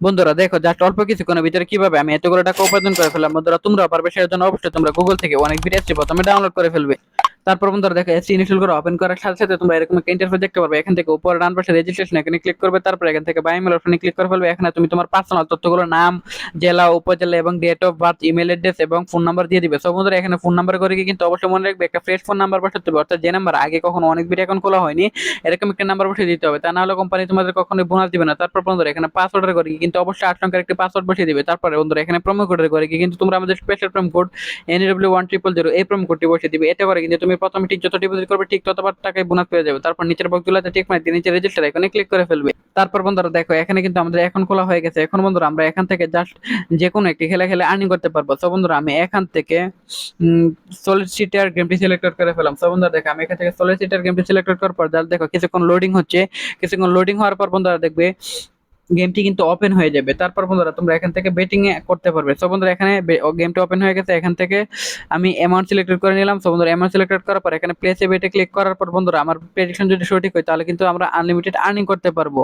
বন্ধুরা দেখো জাস্ট অল্প কিছুক্ষণের ভিতরে কিভাবে আমি এতগুলো টাকা উপার্জন করে ফেললাম। বন্ধুরা তোমরাও পারবে, সেটার জন্য অবশ্যই তোমরা গুগল থেকে অনেক ভিডিও এসছি প্রথমে ডাউনলোড করে ফেলবে। তারপর বন্ধুরা দেখো এসি ইনস্টল করে ওপেন করার সাথে সাথে তোমরা এরকম একটা ইন্টারফেস দেখতে পারবে। এখান থেকে উপরে ডান পাশে রেজিস্ট্রেশন এখানে ক্লিক করবে, তারপর এখান থেকে বাই মেল অপশনে ক্লিক করে ফেলবে। এখানে তুমি তোমার পার্সোনাল তথ্যগুলো নাম, জেলা, উপজেলা এবং date of birth, email address এবং ফোন নাম্বার দিয়ে দিবে। সো বন্ধুরা এখানে ফোন নাম্বার করে কি কিন্তু অবশ্যই মনে রাখবে একটা ফ্রেশ ফোন নাম্বার বসাতে হবে, অর্থাৎ যে নাম্বার আগে কখনো অনেক ভিডিও অ্যাকাউন্ট খোলা হয়নি এরকম একটা নাম্বার বসিয়ে দিতে হবে, তা না হলে কোম্পানি তোমাদের কখনোই বোনাস দিবে না। তারপর বন্ধুরা এখানে পাসওয়ার্ডের করে কিন্তু অবশ্যই 8 সংখ্যার একটি পাসওয়ার্ড বসিয়ে দিবে। তারপরে বন্ধুরা এখানে প্রোমো কোডের করে কিন্তু তোমরা আমাদের স্পেশাল প্রোমো কোড NW1000 এই প্রোমো কোডটি বসিয়ে দিবে। এতে করে কিন্তু তুমি প্রথমে ঠিক যত ডিপোজিট করবে ঠিক ততবার টাকায় বোনাস পেয়ে যাবে। তারপর নিচের বক্সগুলোতে ঠিক মারতে নিচে রেজিস্টার আইকনে ক্লিক করে ফেলবে। তারপর বন্ধুরা দেখো এখানে কিন্তু আমাদের অ্যাকাউন্ট খোলা হয়ে গেছে। এখন বন্ধুরা আমরা এখান থেকে জাস্ট যে কোনো একটি খেলা খেলে আর্নিং করতে পারবো। তো বন্ধুরা আমি এখান থেকে সলিসিটার গেমটি সিলেক্ট করে ফেলাম। তো বন্ধুরা দেখো আমি এখান থেকে সলিসিটার গেমটি সিলেক্ট করার পর জাস্ট দেখো কিছুক্ষণ লোডিং হচ্ছে। কিছুক্ষণ লোডিং হওয়ার পর বন্ধুরা দেখবে গেমটি কিন্তু ওপেন হয়ে যাবে। তারপর বন্ধুরা তোমরা এখান থেকে বেটিং এ করতে পারবে। সো বন্ধুরা এখানে গেমটা ওপেন হয়ে গেছে। এখান থেকে আমি অ্যামাউন্ট সিলেক্ট করে নিলাম। সো বন্ধুরা অ্যামাউন্ট সিলেক্ট করার পর এখানে প্লেসে বেটে ক্লিক করার পর বন্ধুরা আমার প্রেডিকশন যদি সঠিক হয় তাহলে কিন্তু আমরা আনলিমিটেড আর্নিং করতে পারবো।